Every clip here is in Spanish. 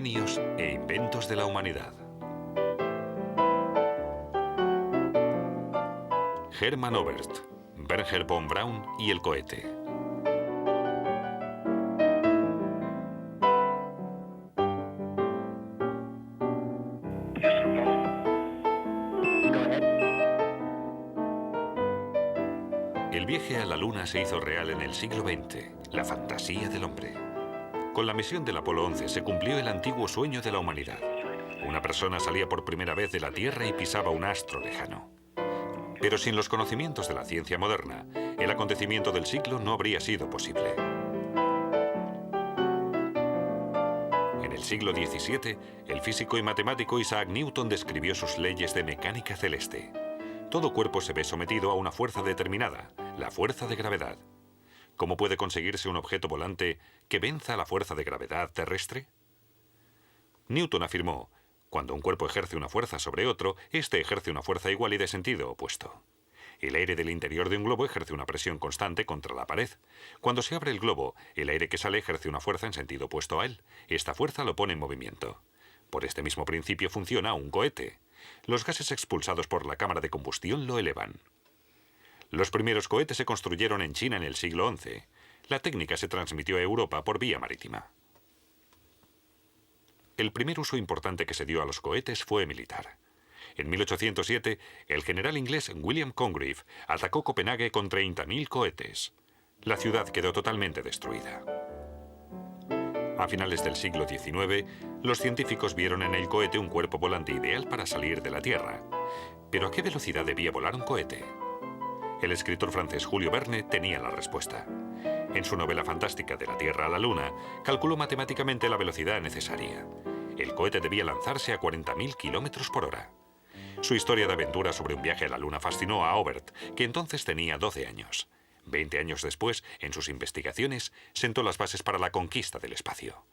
genios e inventos de la humanidad. Hermann Oberth, Wernher von Braun y el cohete. El viaje a la Luna se hizo real en el siglo XX, la fantasía del hombre. Con la misión del Apolo 11 se cumplió el antiguo sueño de la humanidad. Una persona salía por primera vez de la Tierra y pisaba un astro lejano. Pero sin los conocimientos de la ciencia moderna, el acontecimiento del siglo no habría sido posible. En el siglo XVII, el físico y matemático Isaac Newton describió sus leyes de mecánica celeste. Todo cuerpo se ve sometido a una fuerza determinada, la fuerza de gravedad. ¿Cómo puede conseguirse un objeto volante que venza la fuerza de gravedad terrestre? Newton afirmó: cuando un cuerpo ejerce una fuerza sobre otro, éste ejerce una fuerza igual y de sentido opuesto. El aire del interior de un globo ejerce una presión constante contra la pared. Cuando se abre el globo, el aire que sale ejerce una fuerza en sentido opuesto a él. Esta fuerza lo pone en movimiento. Por este mismo principio funciona un cohete. Los gases expulsados por la cámara de combustión lo elevan. Los primeros cohetes se construyeron en China en el siglo XI. La técnica se transmitió a Europa por vía marítima. El primer uso importante que se dio a los cohetes fue militar. En 1807, el general inglés William Congreve atacó Copenhague con 30.000 cohetes. La ciudad quedó totalmente destruida. A finales del siglo XIX, los científicos vieron en el cohete un cuerpo volante ideal para salir de la Tierra. ¿Pero a qué velocidad debía volar un cohete? El escritor francés Julio Verne tenía la respuesta. En su novela fantástica De la Tierra a la Luna, calculó matemáticamente la velocidad necesaria. El cohete debía lanzarse a 40.000 kilómetros por hora. Su historia de aventura sobre un viaje a la Luna fascinó a Oberth, que entonces tenía 12 años. 20 años después, en sus investigaciones, sentó las bases para la conquista del espacio.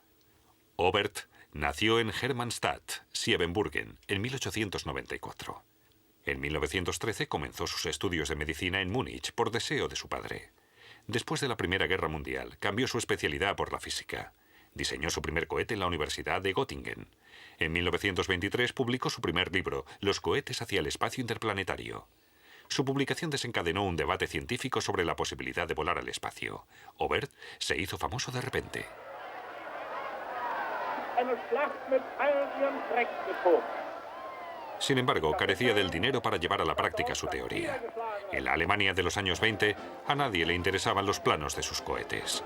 Oberth nació en Hermannstadt, Siebenbürgen, en 1894. En 1913 comenzó sus estudios de medicina en Múnich por deseo de su padre. Después de la Primera Guerra Mundial, cambió su especialidad por la física. Diseñó su primer cohete en la Universidad de Göttingen. En 1923 publicó su primer libro, Los cohetes hacia el espacio interplanetario. Su publicación desencadenó un debate científico sobre la posibilidad de volar al espacio. Oberth se hizo famoso de repente. Sin embargo, carecía del dinero para llevar a la práctica su teoría. En la Alemania de los años 20, a nadie le interesaban los planos de sus cohetes.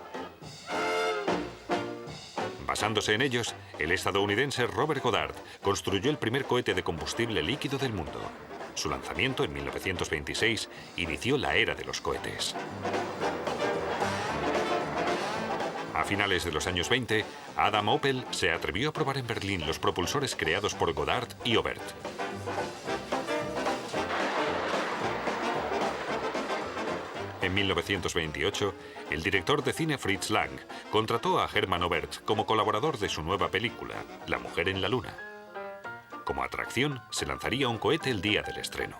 Basándose en ellos, el estadounidense Robert Goddard construyó el primer cohete de combustible líquido del mundo. Su lanzamiento en 1926 inició la era de los cohetes. A finales de los años 20, Adam Opel se atrevió a probar en Berlín los propulsores creados por Goddard y Oberth. En 1928, el director de cine Fritz Lang contrató a Hermann Oberth como colaborador de su nueva película, La mujer en la luna. Como atracción, se lanzaría un cohete el día del estreno.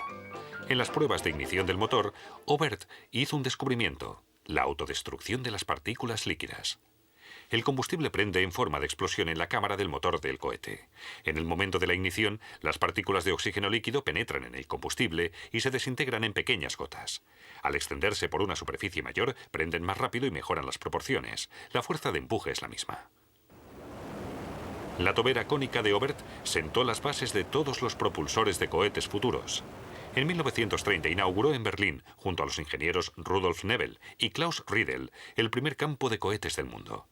En las pruebas de ignición del motor, Oberth hizo un descubrimiento: la autodestrucción de las partículas líquidas. El combustible prende en forma de explosión en la cámara del motor del cohete. En el momento de la ignición, las partículas de oxígeno líquido penetran en el combustible y se desintegran en pequeñas gotas. Al extenderse por una superficie mayor, prenden más rápido y mejoran las proporciones. La fuerza de empuje es la misma. La tobera cónica de Oberth sentó las bases de todos los propulsores de cohetes futuros. En 1930 inauguró en Berlín, junto a los ingenieros Rudolf Nebel y Klaus Riedel, el primer campo de cohetes del mundo.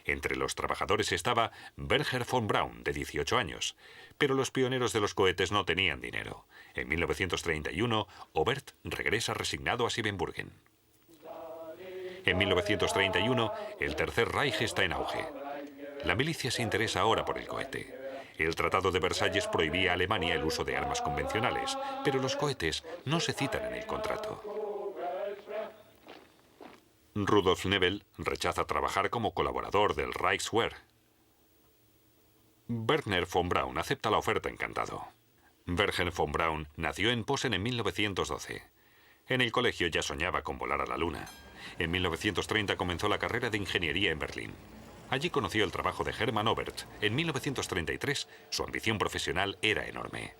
Entre los trabajadores estaba Wernher von Braun, de 18 años. Pero los pioneros de los cohetes no tenían dinero. En 1931, Oberth regresa resignado a Siebenbürgen. En 1931, el Tercer Reich está en auge. La milicia se interesa ahora por el cohete. El Tratado de Versalles prohibía a Alemania el uso de armas convencionales, pero los cohetes no se citan en el contrato. Rudolf Nebel rechaza trabajar como colaborador del Reichswehr. Wernher von Braun acepta la oferta encantado. Wernher von Braun nació en Posen en 1912. En el colegio ya soñaba con volar a la Luna. En 1930 comenzó la carrera de ingeniería en Berlín. Allí conoció el trabajo de Hermann Oberth. En 1933, su ambición profesional era enorme.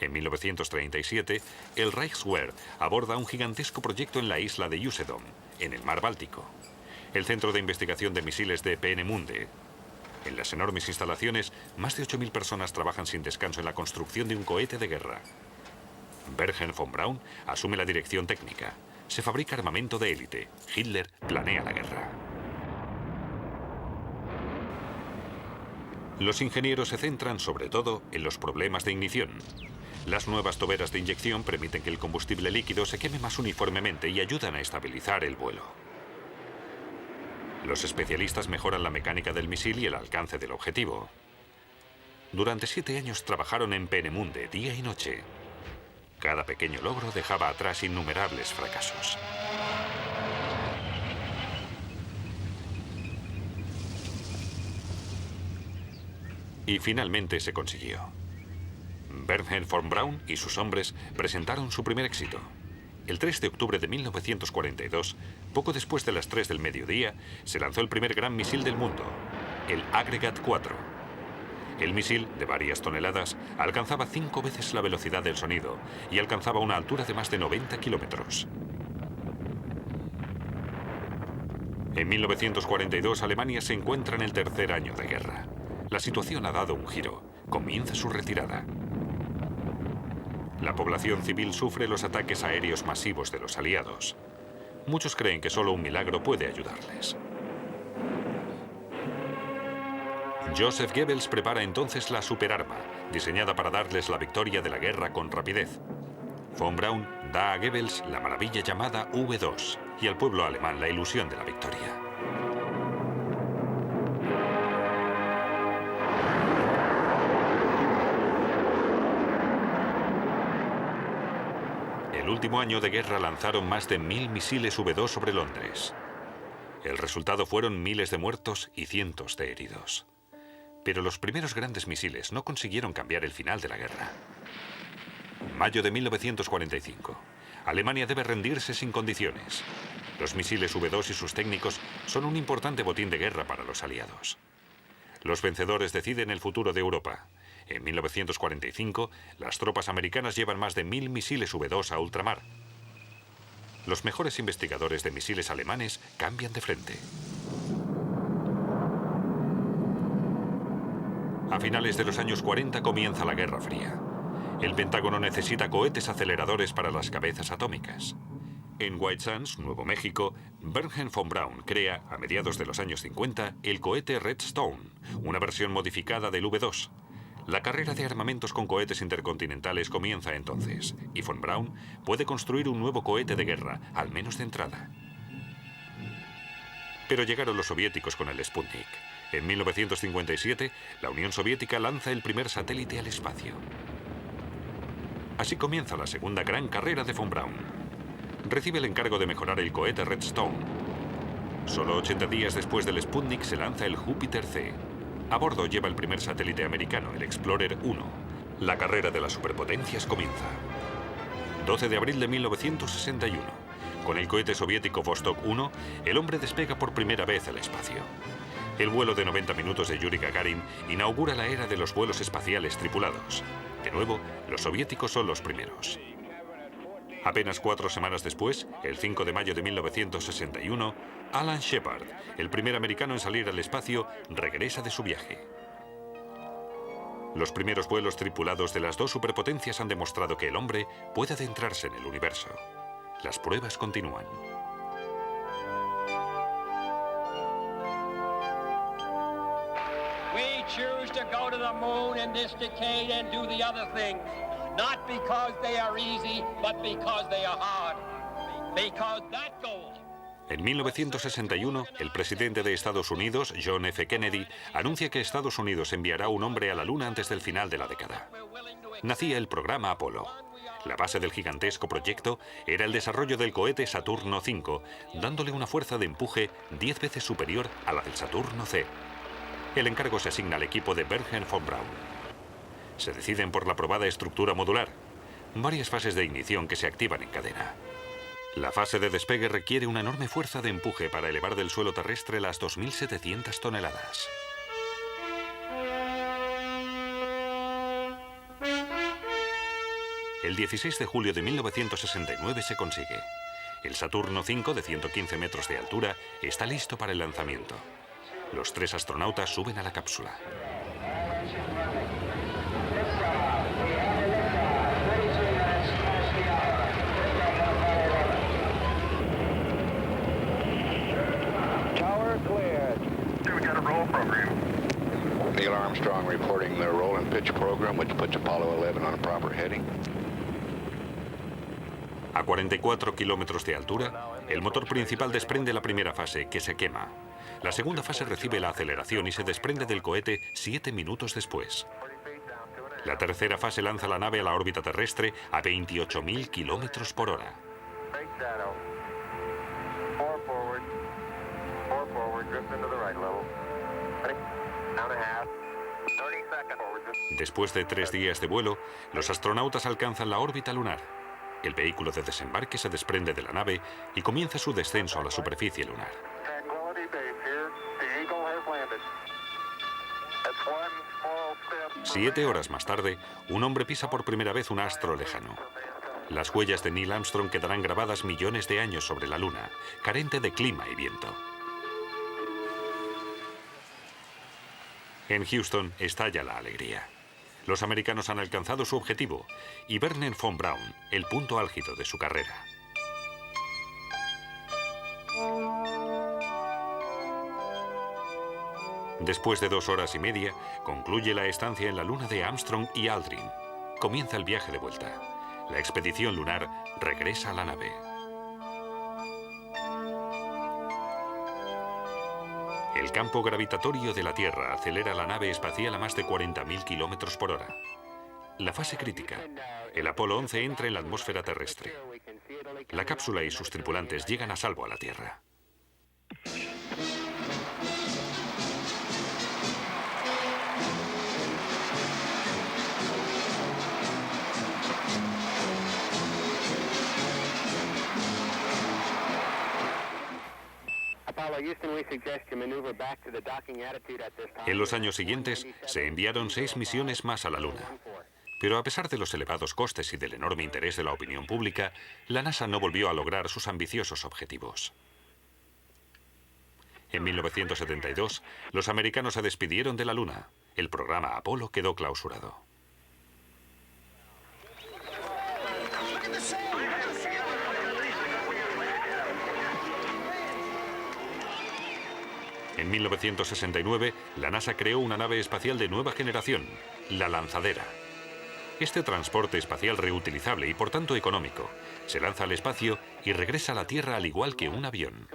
En 1937, el Reichswehr aborda un gigantesco proyecto en la isla de Usedom, en el mar Báltico. El centro de investigación de misiles de Peenemünde. En las enormes instalaciones, más de 8.000 personas trabajan sin descanso en la construcción de un cohete de guerra. Wernher von Braun asume la dirección técnica. Se fabrica armamento de élite. Hitler planea la guerra. Los ingenieros se centran sobre todo en los problemas de ignición. Las nuevas toberas de inyección permiten que el combustible líquido se queme más uniformemente y ayudan a estabilizar el vuelo. Los especialistas mejoran la mecánica del misil y el alcance del objetivo. Durante 7 años trabajaron en Peenemünde día y noche. Cada pequeño logro dejaba atrás innumerables fracasos. Y finalmente se consiguió. Wernher von Braun y sus hombres presentaron su primer éxito. El 3 de octubre de 1942, poco después de las 3 del mediodía, se lanzó el primer gran misil del mundo, el Aggregat 4. El misil, de varias toneladas, alcanzaba 5 veces la velocidad del sonido y alcanzaba una altura de más de 90 kilómetros. En 1942, Alemania se encuentra en el tercer año de guerra. La situación ha dado un giro. Comienza su retirada. La población civil sufre los ataques aéreos masivos de los aliados. Muchos creen que solo un milagro puede ayudarles. Joseph Goebbels prepara entonces la superarma, diseñada para darles la victoria de la guerra con rapidez. Von Braun da a Goebbels la maravilla llamada V2 y al pueblo alemán la ilusión de la victoria. El último año de guerra lanzaron más de 1000 misiles V2 sobre Londres. El resultado fueron miles de muertos y cientos de heridos. Pero los primeros grandes misiles no consiguieron cambiar el final de la guerra. Mayo de 1945. Alemania debe rendirse sin condiciones. Los misiles V2 y sus técnicos son un importante botín de guerra para los aliados. Los vencedores deciden el futuro de Europa. En 1945, las tropas americanas llevan más de 1000 misiles V2 a ultramar. Los mejores investigadores de misiles alemanes cambian de frente. A finales de los años 40 comienza la Guerra Fría. El Pentágono necesita cohetes aceleradores para las cabezas atómicas. En White Sands, Nuevo México, Wernher von Braun crea, a mediados de los años 50, el cohete Redstone, una versión modificada del V2. La carrera de armamentos con cohetes intercontinentales comienza entonces, y von Braun puede construir un nuevo cohete de guerra, al menos de entrada. Pero llegaron los soviéticos con el Sputnik. En 1957, la Unión Soviética lanza el primer satélite al espacio. Así comienza la segunda gran carrera de von Braun. Recibe el encargo de mejorar el cohete Redstone. Solo 80 días después del Sputnik se lanza el Júpiter C. A bordo lleva el primer satélite americano, el Explorer 1. La carrera de las superpotencias comienza. 12 de abril de 1961. Con el cohete soviético Vostok 1, el hombre despega por primera vez al espacio. El vuelo de 90 minutos de Yuri Gagarin inaugura la era de los vuelos espaciales tripulados. De nuevo, los soviéticos son los primeros. Apenas 4 semanas después, el 5 de mayo de 1961, Alan Shepard, el primer americano en salir al espacio, regresa de su viaje. Los primeros vuelos tripulados de las dos superpotencias han demostrado que el hombre puede adentrarse en el universo. Las pruebas continúan. We choose to go to the moon in this decade and do the other things. Not because they are easy, but because they are hard. Because that goal. En 1961, el presidente de Estados Unidos, John F. Kennedy, anuncia que Estados Unidos enviará un hombre a la Luna antes del final de la década. Nacía el programa Apolo. La base del gigantesco proyecto era el desarrollo del cohete Saturno V, dándole una fuerza de empuje 10 veces superior a la del Saturno C. El encargo se asigna al equipo de Wernher von Braun. Se deciden por la probada estructura modular, varias fases de ignición que se activan en cadena. La fase de despegue requiere una enorme fuerza de empuje para elevar del suelo terrestre las 2.700 toneladas. El 16 de julio de 1969 se consigue. El Saturno V, de 115 metros de altura, está listo para el lanzamiento. Los 3 astronautas suben a la cápsula. Neil Armstrong reporting the roll and pitch program, which puts Apollo 11 on a proper heading. A 44 kilómetros de altura, el motor principal desprende la primera fase, que se quema. La segunda fase recibe la aceleración y se desprende del cohete 7 minutos después. La tercera fase lanza la nave a la órbita terrestre a 28.000 kilómetros por hora. Después de 3 días de vuelo, los astronautas alcanzan la órbita lunar. El vehículo de desembarque se desprende de la nave y comienza su descenso a la superficie lunar. 7 horas más tarde, un hombre pisa por primera vez un astro lejano. Las huellas de Neil Armstrong quedarán grabadas millones de años sobre la Luna, carente de clima y viento. En Houston estalla la alegría. Los americanos han alcanzado su objetivo y Wernher von Braun, el punto álgido de su carrera. Después de 2 horas y media, concluye la estancia en la Luna de Armstrong y Aldrin. Comienza el viaje de vuelta. La expedición lunar regresa a la nave. El campo gravitatorio de la Tierra acelera la nave espacial a más de 40.000 kilómetros por hora. La fase crítica. El Apolo 11 entra en la atmósfera terrestre. La cápsula y sus tripulantes llegan a salvo a la Tierra. En los años siguientes se enviaron 6 misiones más a la Luna. Pero a pesar de los elevados costes y del enorme interés de la opinión pública, la NASA no volvió a lograr sus ambiciosos objetivos. En 1972, los americanos se despidieron de la Luna. El programa Apolo quedó clausurado. En 1969, la NASA creó una nave espacial de nueva generación, la Lanzadera. Este transporte espacial reutilizable y por tanto económico se lanza al espacio y regresa a la Tierra al igual que un avión.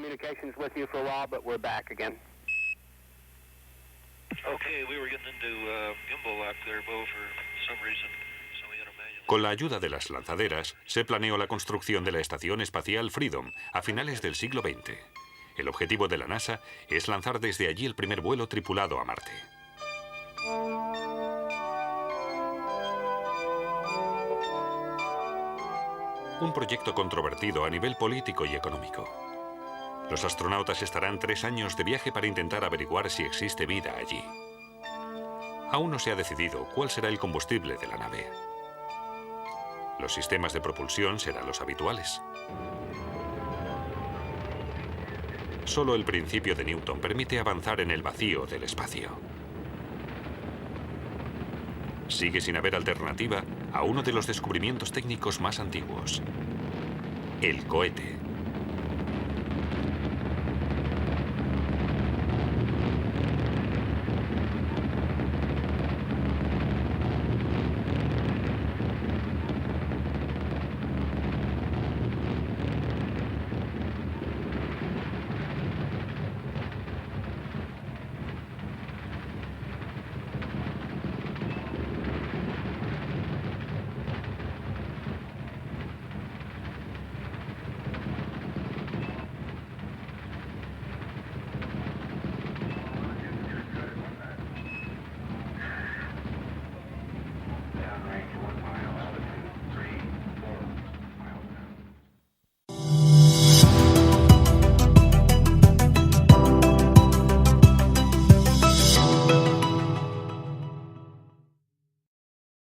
Con la ayuda de las lanzaderas, se planeó la construcción de la Estación Espacial Freedom a finales del siglo XX. El objetivo de la NASA es lanzar desde allí el primer vuelo tripulado a Marte. Un proyecto controvertido a nivel político y económico. Los astronautas estarán 3 años de viaje para intentar averiguar si existe vida allí. Aún no se ha decidido cuál será el combustible de la nave. Los sistemas de propulsión serán los habituales. Solo el principio de Newton permite avanzar en el vacío del espacio. Sigue sin haber alternativa a uno de los descubrimientos técnicos más antiguos: el cohete.